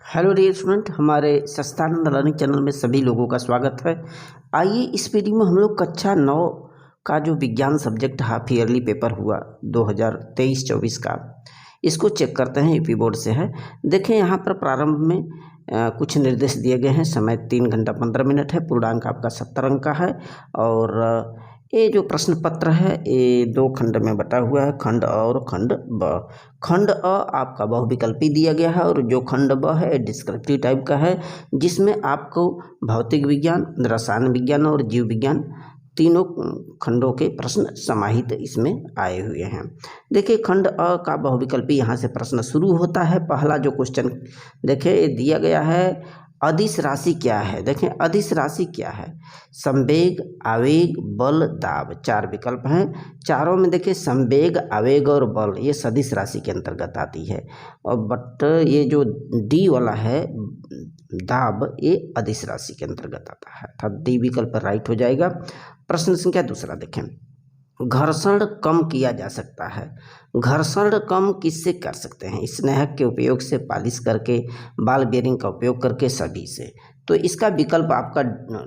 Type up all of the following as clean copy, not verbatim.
Hello dear student, हमारे सस्तानंद learning channel में सभी लोगों का स्वागत है। आइए इस वीडियो में हम लोग कक्षा 9 का जो विज्ञान सब्जेक्ट हाफ ईयरली पेपर हुआ 2023-24 का, इसको चेक करते हैं। यूपी बोर्ड से है। देखें यहाँ पर प्रारंभ में कुछ निर्देश दिए गए हैं। समय 3 घंटा 15 मिनट है। पूर्णांक आपका 70 अंक का है। और ये जो प्रश्न पत्र है ये 2 खंड में बटा हुआ है, खंड अ और खंड ब। खंड अ आपका बहुविकल्पी दिया गया है और जो खंड ब है डिस्क्रिप्टिव टाइप का है, जिसमें आपको भौतिक विज्ञान, रसायन विज्ञान और जीव विज्ञान तीनों खंडों के प्रश्न समाहित इसमें आए हुए हैं। देखिए खंड अ का बहुविकल्पी यहाँ से प्रश्न शुरू होता है। पहला जो क्वेश्चन देखिए दिया गया है, अदिश राशि क्या है। देखें अदिश राशि क्या है, संवेग, आवेग, बल, दाब, 4 विकल्प हैं। चारों में देखिए संवेग, आवेग और बल ये सदिश राशि के अंतर्गत आती है। और बट ये जो डी वाला है दाब, ये अदिश राशि के अंतर्गत आता है, अर्थात डी विकल्प राइट हो जाएगा। प्रश्न संख्या दूसरा देखें, घर्षण कम किया जा सकता है। घर्षण कम किससे कर सकते हैं, स्नेहक के उपयोग से, पालिश करके, बॉल बेयरिंग का उपयोग करके, सभी से। तो इसका विकल्प आपका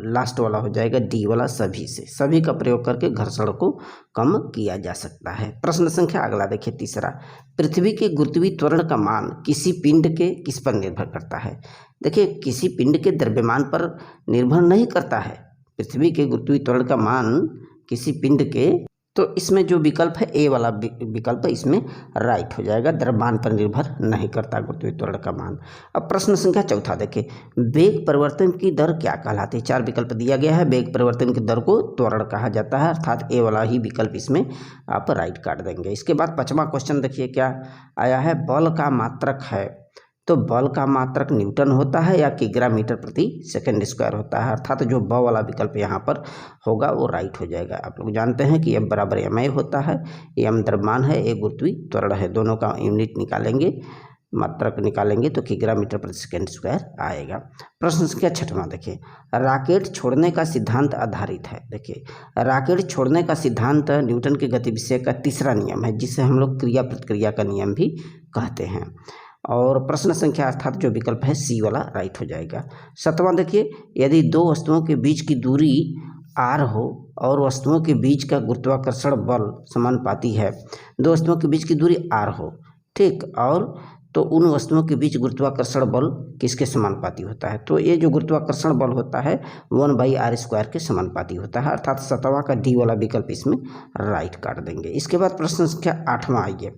लास्ट वाला हो जाएगा, डी वाला, सभी से। सभी का प्रयोग करके घर्षण को कम किया जा सकता है। प्रश्न संख्या अगला देखिए तीसरा, पृथ्वी के गुरुत्वीय त्वरण का मान किसी पिंड के किस पर निर्भर करता है। देखिए किसी पिंड के द्रव्यमान पर निर्भर नहीं करता है। पृथ्वी के गुरुत्वीय त्वरण का मान किसी पिंड के, तो इसमें जो विकल्प है ए वाला विकल्प इसमें राइट हो जाएगा, द्रव्यमान पर निर्भर नहीं करता गुरुत्वीय त्वरण का मान। अब प्रश्न संख्या चौथा देखें, वेग परिवर्तन की दर क्या कहलाती है। 4 विकल्प दिया गया है। वेग परिवर्तन की दर को त्वरण कहा जाता है, अर्थात ए वाला ही विकल्प इसमें आप राइट काट देंगे। इसके बाद 5वां क्वेश्चन देखिए क्या आया है, बल का मात्रक है। तो बल का मात्रक न्यूटन होता है या किग्रा मीटर प्रति सेकंड स्क्वायर होता है, अर्थात जो ब वाला विकल्प यहाँ पर होगा वो राइट हो जाएगा। आप लोग जानते हैं कि एम बराबर एम आई होता है। एम द्रव्यमान है, ए गुरुत्वीय त्वरण है, दोनों का यूनिट निकालेंगे, मात्रक निकालेंगे तो किग्रा मीटर प्रति सेकंड स्क्वायर आएगा। प्रश्न संख्या 6वां देखिए, राकेट छोड़ने का सिद्धांत आधारित है। देखिए राकेट छोड़ने का सिद्धांत न्यूटन के गति विषय का तीसरा नियम है, जिसे हम लोग क्रिया प्रतिक्रिया का नियम भी कहते हैं। और प्रश्न संख्या अर्थात जो विकल्प है सी वाला राइट हो जाएगा। 7वां देखिए, यदि 2 वस्तुओं के बीच की दूरी r हो और वस्तुओं के बीच का गुरुत्वाकर्षण बल समानुपाती है। 2 वस्तुओं के बीच की दूरी r हो, ठीक, और तो उन वस्तुओं के बीच गुरुत्वाकर्षण बल किसके समानुपाती होता है। तो ये जो गुरुत्वाकर्षण बल होता है 1/r² के समानुपाती होता है, अर्थात 7वां का डी वाला विकल्प इसमें राइट काट देंगे। इसके बाद प्रश्न संख्या 8वां आइए।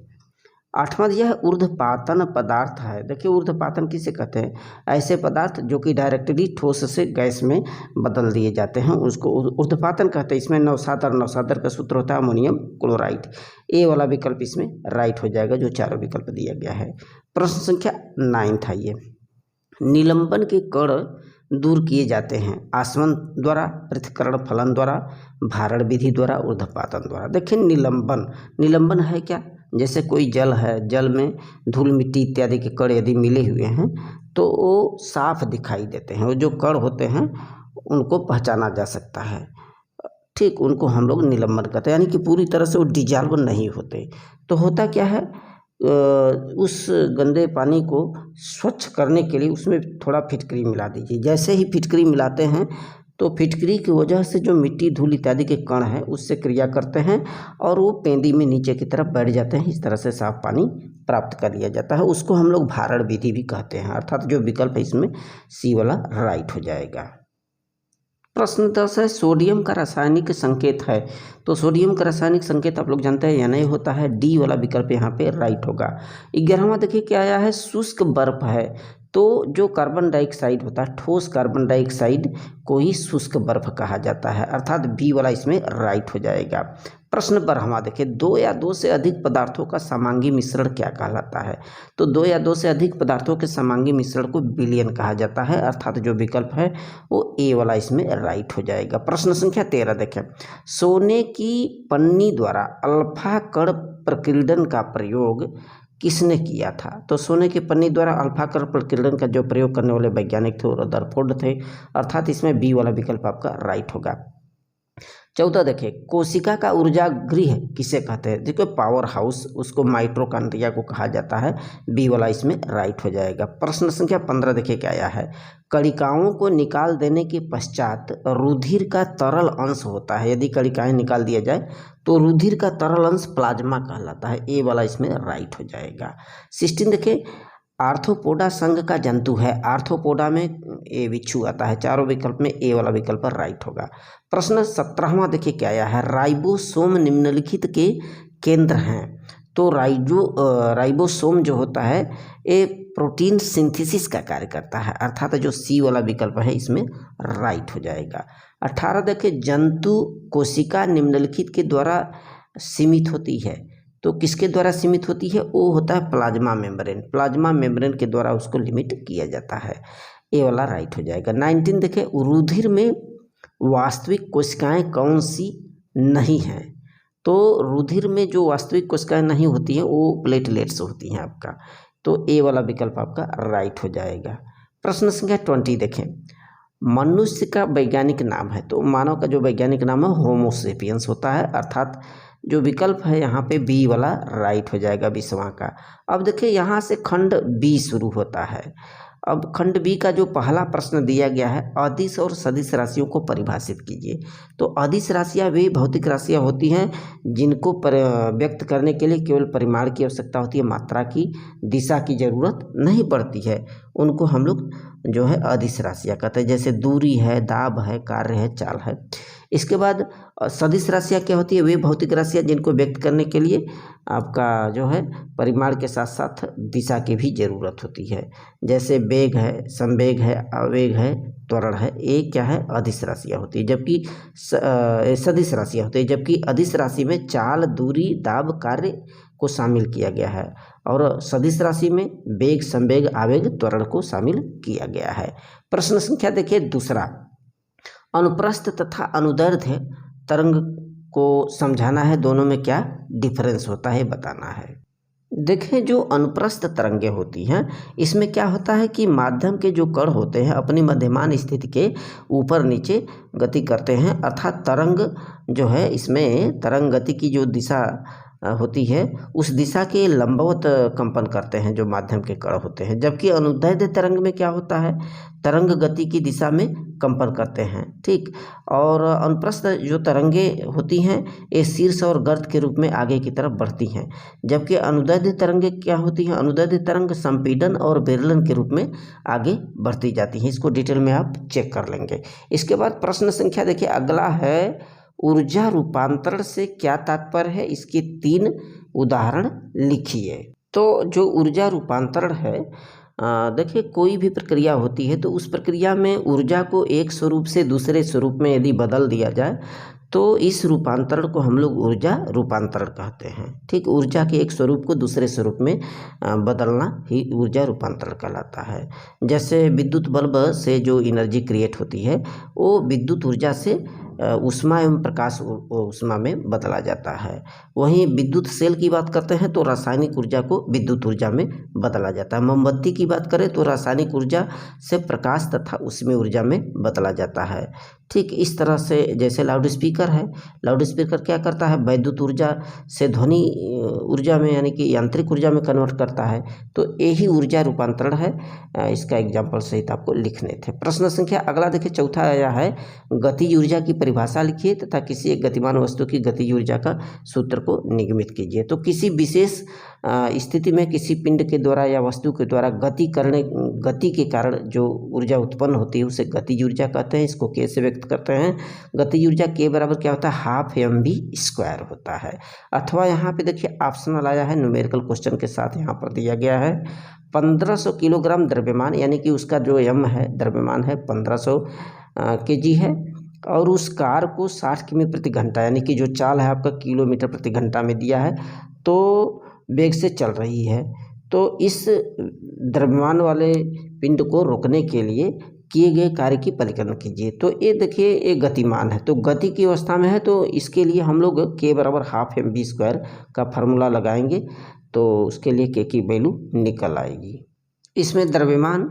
8वां दिया है, ऊर्ध्वपातन पदार्थ है। देखिए ऊर्ध्वपातन किसे कहते हैं, ऐसे पदार्थ जो कि डायरेक्टली ठोस से गैस में बदल दिए जाते हैं उसको ऊर्ध्वपातन कहते हैं। इसमें नवसादर का सूत्र होता है अमोनियम क्लोराइड। ए वाला विकल्प इसमें राइट हो जाएगा, जो चारों विकल्प दिया गया है। प्रश्न संख्या 9 था ये, निलंबन के कण दूर किए जाते हैं आसवन द्वारा, पृथक्करण फलन द्वारा, भारण विधि द्वारा, ऊर्ध्वपातन द्वारा। देखिए निलंबन है क्या, जैसे कोई जल है, जल में धूल मिट्टी इत्यादि के कण यदि मिले हुए हैं तो वो साफ दिखाई देते हैं। वो जो कण होते हैं उनको पहचाना जा सकता है, ठीक, उनको हम लोग निलंबन कहते हैं, यानी कि पूरी तरह से वो डिजॉल्व नहीं होते। तो होता क्या है, उस गंदे पानी को स्वच्छ करने के लिए उसमें थोड़ा फिटकरी मिला दीजिए। जैसे ही फिटकरी मिलाते हैं तो फिटकरी की वजह से जो मिट्टी धूल इत्यादि के कण हैं उससे क्रिया करते हैं और वो पेंदी में नीचे की तरफ बैठ जाते हैं। इस तरह से साफ पानी प्राप्त कर लिया जाता है, उसको हम लोग भारण विधि भी कहते हैं, अर्थात जो विकल्प है इसमें सी वाला राइट हो जाएगा। प्रश्न 10 है, सोडियम का रासायनिक संकेत है। तो सोडियम का रासायनिक संकेत आप लोग जानते हैं या नहीं होता है, डी वाला विकल्प यहाँ पे राइट होगा। 11वां देखिए क्या आया है, शुष्क बर्फ है। तो जो कार्बन डाइऑक्साइड होता है, ठोस कार्बन डाइऑक्साइड को ही शुष्क बर्फ कहा जाता है, अर्थात बी वाला इसमें राइट हो जाएगा। प्रश्न 12वां देखिए, 2 या 2 से अधिक पदार्थों का समांगी मिश्रण क्या कहलाता है। तो 2 या 2 से अधिक पदार्थों के समांगी मिश्रण को विलयन कहा जाता है, अर्थात जो विकल्प है वो ए वाला इसमें राइट हो जाएगा। प्रश्न संख्या 13 देखें, सोने की पन्नी द्वारा अल्फा कण प्रकीर्णन का प्रयोग किसने किया था। तो सोने की पन्नी द्वारा अल्फा कण प्रकीर्णन का जो प्रयोग करने वाले वैज्ञानिक थे वो रदरफोर्ड थे, अर्थात इसमें बी वाला विकल्प आपका राइट होगा। 14 देखिए, कोशिका का ऊर्जा गृह किसे कहते हैं? देखो पावर हाउस, उसको माइटोकॉन्ड्रिया को कहा जाता है। बी वाला इसमें राइट हो जाएगा। प्रश्न संख्या 15 देखिए क्या आया है, कणिकाओं को निकाल देने के पश्चात रुधिर का तरल अंश होता है। यदि कणिकाएं निकाल दिया जाए तो रुधिर का तरल अंश प्लाज्मा कहलाता है। ए वाला इसमें राइट हो जाएगा। 16 देखिए, आर्थ्रोपोडा संघ का जंतु है। आर्थ्रोपोडा में ए बिच्छू आता है। चारों विकल्प में ए वाला विकल्प राइट होगा। प्रश्न 17वां देखिए क्या आया है, राइबोसोम निम्नलिखित के केंद्र हैं। तो राइबोसोम जो होता है ये प्रोटीन सिंथेसिस का कार्य करता है, अर्थात जो सी वाला विकल्प है इसमें राइट हो जाएगा। 18 देखिए, जंतु कोशिका निम्नलिखित के द्वारा सीमित होती है। तो किसके द्वारा सीमित होती है? वो होता है प्लाज्मा मेम्ब्रेन। प्लाज्मा मेम्ब्रेन के द्वारा उसको लिमिट किया जाता है। ए वाला राइट हो जाएगा। 19 देखें, रुधिर में वास्तविक कोशिकाएं कौन सी नहीं हैं? तो रुधिर में जो वास्तविक कोशिकाएं नहीं होती हैं वो प्लेटलेट्स होती हैं आपका। तो ए वाला विकल्प आपका राइट हो जाएगा। प्रश्न संख्या 20 देखें, मनुष्य का वैज्ञानिक नाम है। तो मानव का जो वैज्ञानिक नाम है होमोसेपियंस होता है, अर्थात जो विकल्प है यहाँ पे बी वाला राइट हो जाएगा 20वां का। अब देखिए यहाँ से खंड बी शुरू होता है। अब खंड बी का जो पहला प्रश्न दिया गया है, अदिश और सदिश राशियों को परिभाषित कीजिए। तो अदिश राशियाँ वे भौतिक राशियाँ होती हैं जिनको व्यक्त करने के लिए केवल परिमाण की आवश्यकता होती है, मात्रा की, दिशा की जरूरत नहीं पड़ती है। उनको हम लोग जो है अदिश राशियाँ कहते हैं, जैसे दूरी है, दाब है, कार्य है, चाल है। इसके बाद सदिश राशियाँ क्या होती है? वे भौतिक राशियाँ जिनको व्यक्त करने के लिए आपका जो है परिमाण के साथ साथ दिशा की भी जरूरत होती है, जैसे वेग है, संवेग है, आवेग है, त्वरण है। ये क्या है? अदिश राशियाँ होती है। जबकि सदिश राशियाँ होती है, जबकि अदिश राशि में चाल, दूरी, दाब, कार्य को शामिल किया गया है और सदिश राशि में वेग, संवेग, आवेग, त्वरण को शामिल किया गया है। प्रश्न संख्या देखिए दूसरा, अनुप्रस्थ तथा अनुदैर्ध्य तरंग को समझाना है, दोनों में क्या डिफरेंस होता है बताना है। देखें, जो अनुप्रस्थ तरंगें होती हैं इसमें क्या होता है कि माध्यम के जो कण होते हैं अपनी मध्यमान स्थिति के ऊपर नीचे गति करते हैं, अर्थात तरंग जो है इसमें तरंग गति की जो दिशा होती है उस दिशा के लंबवत कंपन करते हैं जो माध्यम के कण होते हैं। जबकि अनुदैर्ध्य तरंग में क्या होता है? तरंग गति की दिशा में कंपन करते हैं, ठीक। और अनुप्रस्थ जो तरंगे होती हैं ये शीर्ष और गर्त के रूप में आगे की तरफ बढ़ती हैं, जबकि अनुदैर्ध्य तरंगे क्या होती हैं? अनुदैर्ध्य तरंग संपीड़न और बेललन के रूप में आगे बढ़ती जाती हैं। इसको डिटेल में आप चेक कर लेंगे। इसके बाद प्रश्न संख्या देखिए अगला है, ऊर्जा रूपांतरण से क्या तात्पर्य है? इसके 3 उदाहरण लिखिए। तो जो ऊर्जा रूपांतरण है, देखिए कोई भी प्रक्रिया होती है तो उस प्रक्रिया में ऊर्जा को एक स्वरूप से दूसरे स्वरूप में यदि बदल दिया जाए तो इस रूपांतरण को हम लोग ऊर्जा रूपांतरण कहते हैं, ठीक। ऊर्जा के एक स्वरूप को दूसरे स्वरूप में बदलना ही ऊर्जा रूपांतरण कहलाता है। जैसे विद्युत बल्ब से जो एनर्जी क्रिएट होती है वो विद्युत ऊर्जा से ऊष्मा एवं प्रकाश ऊष्मा में बदला जाता है। वहीं विद्युत सेल की बात करते हैं तो रासायनिक ऊर्जा को विद्युत ऊर्जा में बदला जाता है। मोमबत्ती की बात करें तो रासायनिक ऊर्जा से प्रकाश तथा ऊष्मीय ऊर्जा में बदला जाता है, ठीक। इस तरह से जैसे लाउड स्पीकर है, लाउड स्पीकर क्या करता है? वैद्युत ऊर्जा से ध्वनि ऊर्जा में यानी कि यांत्रिक ऊर्जा में कन्वर्ट करता है। तो यही ऊर्जा रूपांतरण है। इसका एग्जाम्पल सहित आपको लिखने थे। प्रश्न संख्या अगला देखिए चौथा आया है, गतिज ऊर्जा की परिभाषा लिखिए तथा किसी एक गतिमान वस्तु की गतिज ऊर्जा का सूत्र को निगमित कीजिए। तो किसी विशेष स्थिति में किसी पिंड के द्वारा या वस्तु के द्वारा गति के कारण जो ऊर्जा उत्पन्न होती है उसे गतिज ऊर्जा कहते हैं। इसको कैसे व्यक्त करते हैं? गतिज ऊर्जा के बराबर क्या होता है? हाफ mv² होता है। अथवा यहाँ पे देखिए ऑप्शनल आया है, न्यूमेरिकल क्वेश्चन के साथ यहाँ पर दिया गया है। 1500 किलोग्राम द्रव्यमान यानी कि उसका जो m है द्रव्यमान है 1500 kg है और उस कार को 60 किमी प्रति घंटा यानी कि जो चाल है आपका किलोमीटर प्रति घंटा में दिया है तो वेग से चल रही है। तो इस द्रव्यमान वाले पिंड को रोकने के लिए किए गए कार्य की परिकलन कीजिए। तो ये देखिए ये गतिमान है, तो गति की अवस्था में है तो इसके लिए हम लोग के बराबर हाफ mv² का फार्मूला लगाएंगे तो उसके लिए के की वैल्यू निकल आएगी। इसमें द्रव्यमान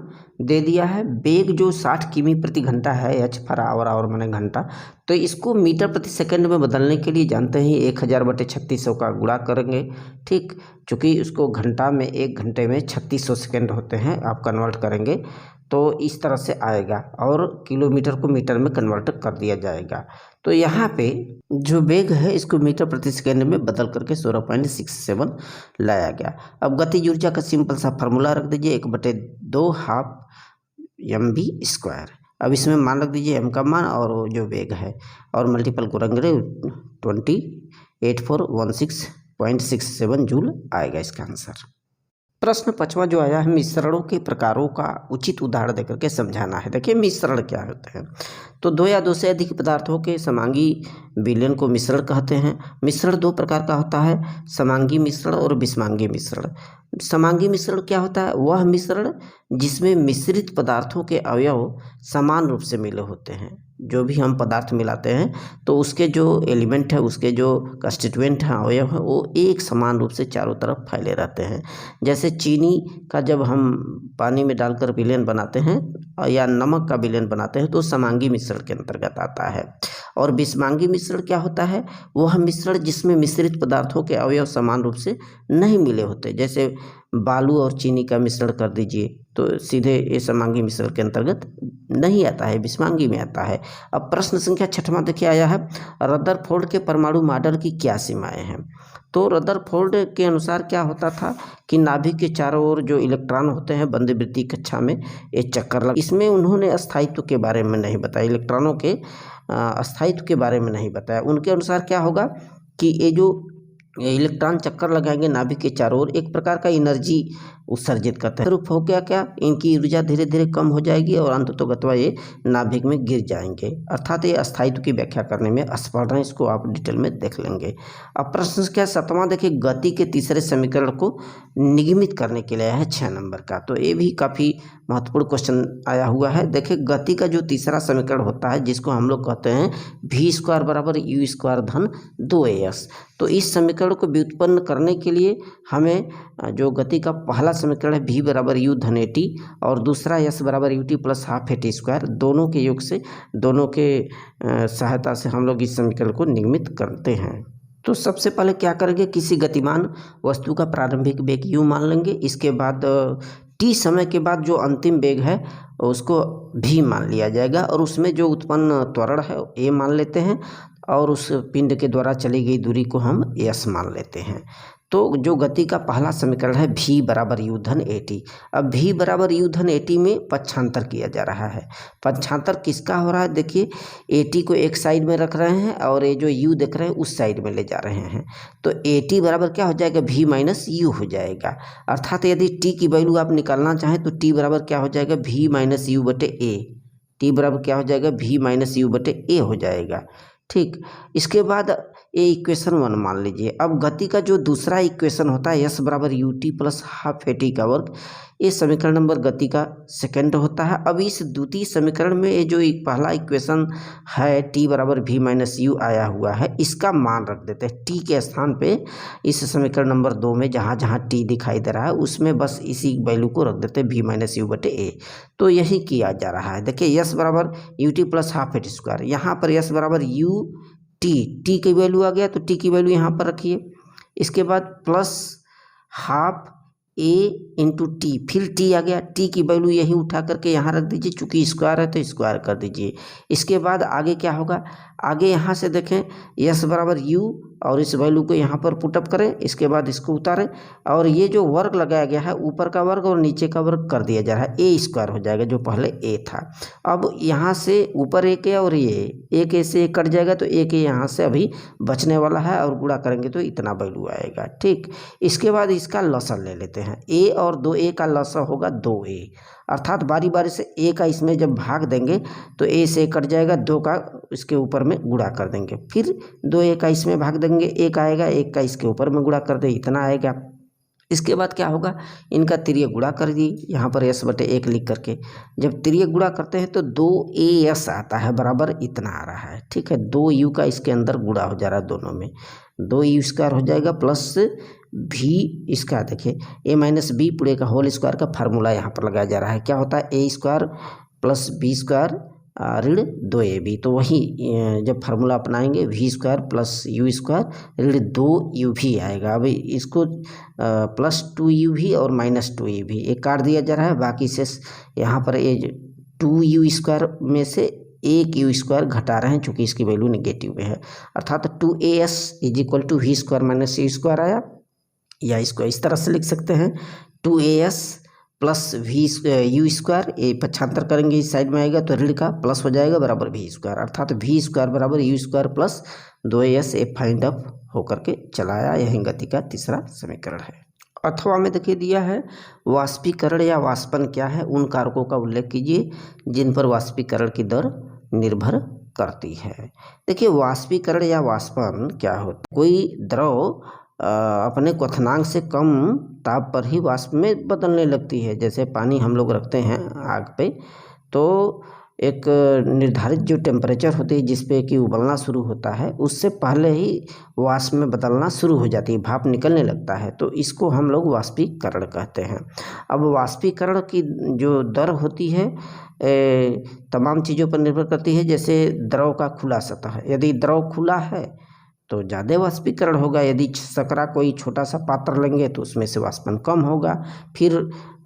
दे दिया है, वेग जो 60 किमी प्रति घंटा है, h/आवर, आवर माने घंटा, तो इसको मीटर प्रति सेकंड में बदलने के लिए जानते हैं 1000/3600 का गुणा करेंगे। ठीक, चूँकि उसको घंटा में 1 घंटे में 3600 सेकंड होते हैं, आप कन्वर्ट करेंगे तो इस तरह से आएगा और किलोमीटर को मीटर में कन्वर्ट कर दिया जाएगा। तो यहाँ पे जो वेग है इसको मीटर प्रति सेकंड में बदल करके 16.67 लाया गया। अब गतिज ऊर्जा का सिंपल सा फार्मूला रख दीजिए, 1/2 हाफ mv²। अब इसमें मान रख दीजिए m का मान और जो वेग है और मल्टीपल करेंगे 28416.67 जूल आएगा इसका आंसर। प्रश्न 5वां जो आया है, मिश्रणों के प्रकारों का उचित उदाहरण देकर के समझाना है। देखिए मिश्रण क्या होते हैं, तो 2 या 2 से अधिक पदार्थों के समांगी विलयन को मिश्रण कहते हैं। मिश्रण 2 प्रकार का होता है, समांगी मिश्रण और विषमांगी मिश्रण। समांगी मिश्रण क्या होता है, वह मिश्रण जिसमें मिश्रित पदार्थों के अवयव समान रूप से मिले होते हैं। जो भी हम पदार्थ मिलाते हैं तो उसके जो एलिमेंट है, उसके जो कंस्टिट्यूएंट हैं, अवयव है, वो एक समान रूप से चारों तरफ फैले रहते हैं। जैसे चीनी का जब हम पानी में डालकर विलयन बनाते हैं या नमक का विलयन बनाते हैं तो समांगी मिश्रण के अंतर्गत आता है। और विषमांगी मिश्रण क्या होता है, वह मिश्रण जिसमें मिश्रित पदार्थों के अवयव समान रूप से नहीं मिले होते। जैसे बालू और चीनी का मिश्रण कर दीजिए तो सीधे ये समांगी मिश्रण के अंतर्गत नहीं आता है, विषमांगी में आता है। अब प्रश्न संख्या 6वां देखिए आया है, रदरफोर्ड के परमाणु मॉडल की क्या सीमाएं हैं। तो रदरफोर्ड के अनुसार क्या होता था कि नाभिक के चारों ओर जो इलेक्ट्रॉन होते हैं बंदवृत्ति कक्षा में ये चक्कर लग, इसमें उन्होंने अस्थायित्व के बारे में नहीं बताया, इलेक्ट्रॉनों के अस्थायित्व के बारे में नहीं बताया। उनके अनुसार क्या होगा कि ये जो इलेक्ट्रॉन चक्कर लगाएंगे नाभिक के चारों ओर, एक प्रकार का एनर्जी उत्सर्जित करते हैं। रूप हो गया क्या, इनकी ऊर्जा धीरे धीरे कम हो जाएगी और अंततोगत्वा ये नाभिक में गिर जाएंगे, अर्थात ये अस्थायित्व की व्याख्या करने में असफल हैं। इसको आप डिटेल में देख लेंगे। अब प्रश्न संख्या 7वां देखिए, गति के तीसरे समीकरण को निगमित करने के लिए आया है 6 नंबर का। तो ये भी काफ़ी महत्वपूर्ण क्वेश्चन आया हुआ है। देखिए गति का जो तीसरा समीकरण होता है जिसको हम लोग कहते हैं v² = u² - 2as। तो इस समीकरण को व्युत्पन्न करने के लिए हमें जो गति का पहला समीकरण है v = u - at और दूसरा s = ut + ½ at², दोनों के योग से, दोनों के सहायता से हम लोग इस समीकरण को निगमित करते हैं। तो सबसे पहले क्या करेंगे, किसी गतिमान वस्तु का प्रारंभिक वेग u मान लेंगे। इसके बाद t समय के बाद जो अंतिम वेग है उसको v मान लिया जाएगा और उसमें जो उत्पन्न त्वरण है a मान लेते हैं और उस पिंड के द्वारा चली गई दूरी को हम s मान लेते हैं। तो जो गति का पहला समीकरण है v = u - at। अब v = u - at में पक्षांतर किया जा रहा है। पक्षांतर किसका हो रहा है, देखिए at को एक साइड में रख रहे हैं और ये जो u देख रहे हैं उस साइड में ले जा रहे हैं। तो at बराबर क्या हो जाएगा, v - u हो जाएगा। अर्थात यदि t की वैल्यू आप निकालना चाहें तो t बराबर क्या हो जाएगा, v - u/a। t बराबर क्या हो जाएगा, v - u/a हो जाएगा। ठीक, इसके बाद ये इक्वेशन 1 मान लीजिए। अब गति का जो दूसरा इक्वेशन होता है s = ut + ½ at², ये समीकरण नंबर गति का सेकंड होता है। अब इस द्वितीय समीकरण में ये जो पहला इक्वेशन है t = v - u आया हुआ है, इसका मान रख देते हैं t के स्थान पे। इस समीकरण नंबर 2 में जहाँ जहाँ t दिखाई दे रहा है उसमें बस इसी वैल्यू को रख देते हैं v - u/a। तो यही किया जा रहा है। देखिए s = ut + ½ at², यहाँ पर s = ut, t की वैल्यू आ गया तो t की वैल्यू यहाँ पर रखिए। इसके बाद प्लस ½ a × t, फिर t आ गया, t की वैल्यू यही उठा करके यहाँ रख दीजिए, चूँकि स्क्वायर है तो स्क्वायर कर दीजिए। इसके बाद आगे क्या होगा, आगे यहाँ से देखें s = u और इस वैल्यू को यहाँ पर पुटअप करें, इसके बाद इसको उतारें और ये जो वर्ग लगाया गया है ऊपर का वर्ग और नीचे का वर्ग कर दिया जा रहा है, a² हो जाएगा जो पहले a था। अब यहाँ से ऊपर एक है और ये एक a से कट जाएगा तो एक यहाँ से अभी बचने वाला है और गुणा करेंगे तो इतना वैल्यू आएगा। ठीक, इसके बाद इसका लसन ले लेते हैं, a और 2a का लसन होगा 2a, अर्थात बारी बारी से a का इसमें जब भाग देंगे तो a से कट जाएगा, 2 का इसके ऊपर में गुणा कर देंगे, फिर 2a का इसमें भाग देंगे, 1 आएगा, 1 का इसके ऊपर में गुणा कर दे, इतना आएगा। इसके बाद क्या होगा, इनका तिर्यक गुणा कर दिए यहाँ पर s/1 लिख करके। जब तिर्यक गुणा करते हैं तो 2as आता है, बराबर इतना आ रहा है। ठीक है, 2u का इसके अंदर गुणा हो जा रहा है, दोनों में 2u² हो जाएगा प्लस v इसका, देखिए a - b पूरे का होल स्क्वायर का फार्मूला यहाँ पर लगाया जा रहा है। क्या होता है, a² + b² ऋण 2ab। तो वही जब फार्मूला अपनाएंगे v² प्लस u² ऋण 2uv आएगा। अभी इसको प्लस 2uv और माइनस 2uv एक काट दिया जा रहा है, बाकी से यहाँ पर ये 2u² में से एक u² घटा रहे हैं चूँकि इसकी वैल्यू नेगेटिव में है, अर्थात 2as = v² माइनस u² आया। या इसको इस तरह से लिख सकते हैं 2as प्लस u², ये पक्षांतर करेंगे इस साइड में आएगा तो ऋण का प्लस हो जाएगा बराबर v², अर्थात v² बराबर u² प्लस 2as ये फाइंड अप होकर के चला आया। यही गति का तीसरा समीकरण है। अथवा में देखिए दिया है वाष्पीकरण या वाष्पन क्या है, उन कारकों का उल्लेख कीजिए जिन पर वाष्पीकरण की दर निर्भर करती है। देखिए वाष्पीकरण या वाष्पन क्या होता है, कोई द्रव अपने क्वथनांक से कम ताप पर ही वाष्प में बदलने लगती है। जैसे पानी हम लोग रखते हैं आग पे, तो एक निर्धारित जो टेम्परेचर होती है जिस पे कि उबलना शुरू होता है, उससे पहले ही वाष्प में बदलना शुरू हो जाती है, भाप निकलने लगता है, तो इसको हम लोग वाष्पीकरण कहते हैं। अब वाष्पीकरण की जो दर होती है तमाम चीज़ों पर निर्भर करती है। जैसे द्रव का खुला सतह, यदि द्रव खुला है तो ज़्यादा वाष्पीकरण होगा, यदि सकरा कोई छोटा सा पात्र लेंगे तो उसमें से वाष्पन कम होगा। फिर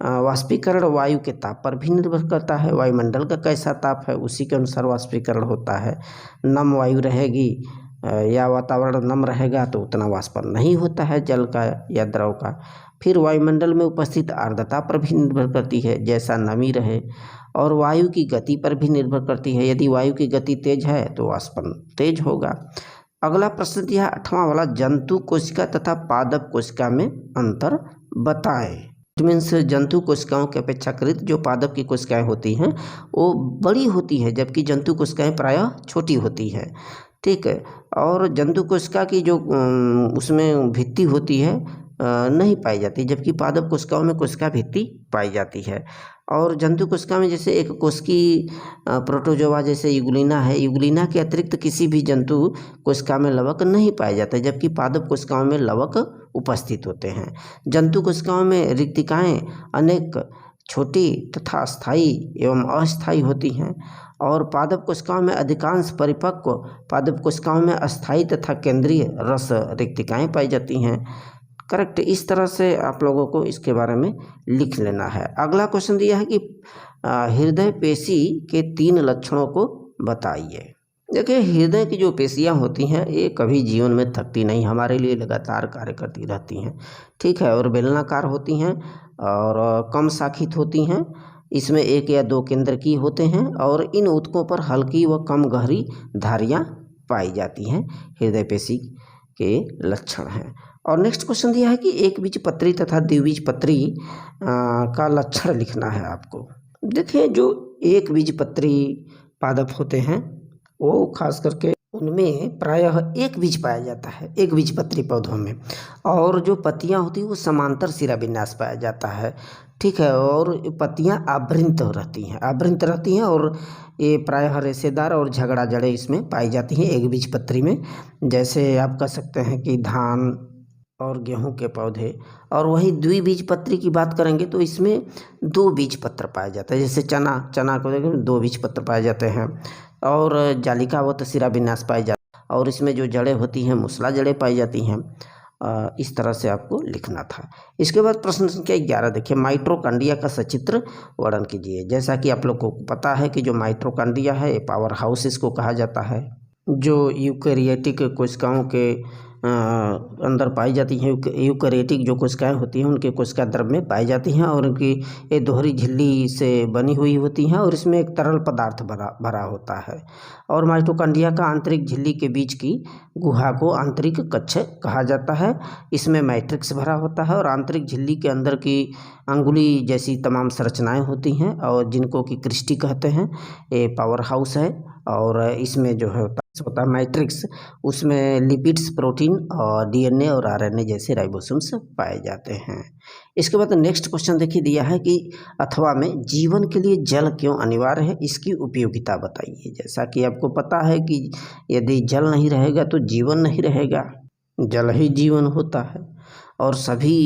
वाष्पीकरण वायु के ताप पर भी निर्भर करता है, वायुमंडल का कैसा ताप है उसी के अनुसार वाष्पीकरण होता है। नम वायु रहेगी या वातावरण नम रहेगा तो उतना वाष्पन नहीं होता है जल का या द्रव का। फिर वायुमंडल में उपस्थित आर्द्रता पर भी निर्भर करती है, जैसा नमी रहे, और वायु की गति पर भी निर्भर करती है। यदि वायु की गति तेज है तो वाष्पन तेज होगा। अगला प्रश्न दिया 8वां वाला, जंतु कोशिका तथा पादप कोशिका में अंतर बताएं। मीन्स जंतु कोशिकाओं के अपेक्षाकृत जो पादप की कोशिकाएं होती हैं वो बड़ी होती है, जबकि जंतु कोशिकाएं प्रायः छोटी होती हैं। ठीक है, और जंतु कोशिका की जो उसमें भित्ति होती है नहीं पाई जाती, जबकि पादप कोशिकाओं में कोशिका भित्ति पाई जाती है। और जंतु कोशिका में जैसे एक कोशिकी प्रोटोजोआ जैसे यूग्लिना है, यूग्लिना के अतिरिक्त किसी भी जंतु कोशिका में लवक नहीं पाए जाते, जबकि पादप कोशिकाओं में लवक उपस्थित होते हैं। जंतु कोशिकाओं में रिक्तिकाएं अनेक छोटी तथा स्थायी एवं अस्थायी होती हैं, और पादप कोशिकाओं में अधिकांश परिपक्व पादप कोशिकाओं में अस्थायी तथा केंद्रीय रस रिक्तिकाएं पाई जाती हैं। करेक्ट, इस तरह से आप लोगों को इसके बारे में लिख लेना है। अगला क्वेश्चन दिया है कि हृदय पेशी के 3 लक्षणों को बताइए। देखिए हृदय की जो पेशियां होती हैं ये कभी जीवन में थकती नहीं, हमारे लिए लगातार कार्य करती रहती हैं। ठीक है, और बेलनाकार होती हैं और कम शाखित होती हैं, इसमें 1 या 2 केंद्रकीय होते हैं, और इन ऊतकों पर हल्की व कम गहरी धारियाँ पाई जाती हैं, हृदय पेशी के लक्षण हैं। और नेक्स्ट क्वेश्चन दिया है कि एक बीजपत्री तथा द्विबीजपत्री का लक्षण लिखना है आपको। देखिए जो एक बीजपत्री पादप होते हैं वो खास करके उनमें प्रायः एक बीज पाया जाता है, एक बीजपत्री पौधों में, और जो पत्तियां होती हैं वो समांतर शिराविन्यास पाया जाता है। ठीक है, और पत्तियां आवृत रहती हैं और ये प्रायः रेशेदार और झगड़ा जड़ें इसमें पाई जाती हैं एक बीजपत्री में। जैसे आप कह सकते हैं कि धान और गेहूं के पौधे। और वही द्विबीजपत्री की बात करेंगे तो इसमें 2 बीजपत्र पाए जाते हैं, जैसे चना को देखें 2 बीजपत्र पाए जाते हैं, और जालिकावत शिराविन्यास पाए जाते हैं, और इसमें जो जड़ें होती हैं मूसला जड़ें पाई जाती हैं। इस तरह से आपको लिखना था। इसके बाद प्रश्न संख्या 11 देखिए, माइटोकॉन्ड्रिया का सचित्र वर्णन कीजिए। जैसा कि आप लोग को पता है कि जो माइटोकॉन्ड्रिया है पावर हाउस इसको कहा जाता है, जो यूकैरियोटिक कोशिकाओं के अंदर पाई जाती हैं। यूकैरियोटिक जो कोशिकाएं होती हैं उनके कोशिका द्रव्य में पाई जाती हैं, और उनकी ये दोहरी झिल्ली से बनी हुई होती हैं, और इसमें एक तरल पदार्थ भरा होता है। और माइटोकॉन्ड्रिया का आंतरिक झिल्ली के बीच की गुहा को आंतरिक कक्ष कहा जाता है। इसमें मैट्रिक्स भरा होता है, और आंतरिक झिल्ली के अंदर की अंगुली जैसी तमाम संरचनाएं होती हैं, और जिनको कि क्रिस्टी कहते हैं। ये पावर हाउस है, और इसमें जो है होता है मैट्रिक्स, उसमें लिपिड्स, प्रोटीन और डीएनए और आरएनए जैसे राइबोसोम्स पाए जाते हैं। इसके बाद नेक्स्ट क्वेश्चन देखिए दिया है कि अथवा में जीवन के लिए जल क्यों अनिवार्य है, इसकी उपयोगिता बताइए। जैसा कि आपको पता है कि यदि जल नहीं रहेगा तो जीवन नहीं रहेगा, जल ही जीवन होता है, और सभी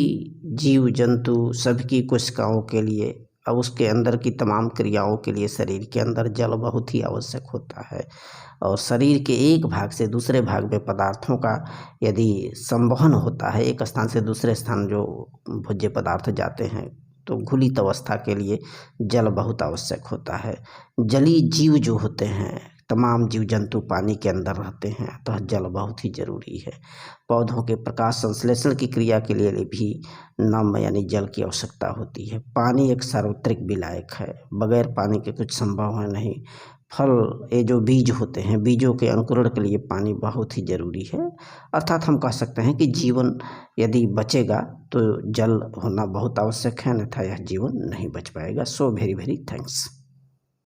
जीव जंतु सबकी कोशिकाओं के लिए अब उसके अंदर की तमाम क्रियाओं के लिए शरीर के अंदर जल बहुत ही आवश्यक होता है। और शरीर के एक भाग से दूसरे भाग में पदार्थों का यदि संवहन होता है, एक स्थान से दूसरे स्थान जो भोज्य पदार्थ जाते हैं, तो घुलित अवस्था के लिए जल बहुत आवश्यक होता है। जलीय जीव जो होते हैं, तमाम जीव जंतु पानी के अंदर रहते हैं, अतः जल बहुत ही जरूरी है। पौधों के प्रकाश संश्लेषण की क्रिया के लिए भी नम यानी जल की आवश्यकता होती है। पानी एक सार्वत्रिक विलायक है, बगैर पानी के कुछ संभव है नहीं। फल, ये जो बीज होते हैं, बीजों के अंकुरण के लिए पानी बहुत ही जरूरी है। अर्थात हम कह सकते हैं कि जीवन यदि बचेगा तो जल होना बहुत आवश्यक है, अन्यथा यह जीवन नहीं बच पाएगा। So very very thanks.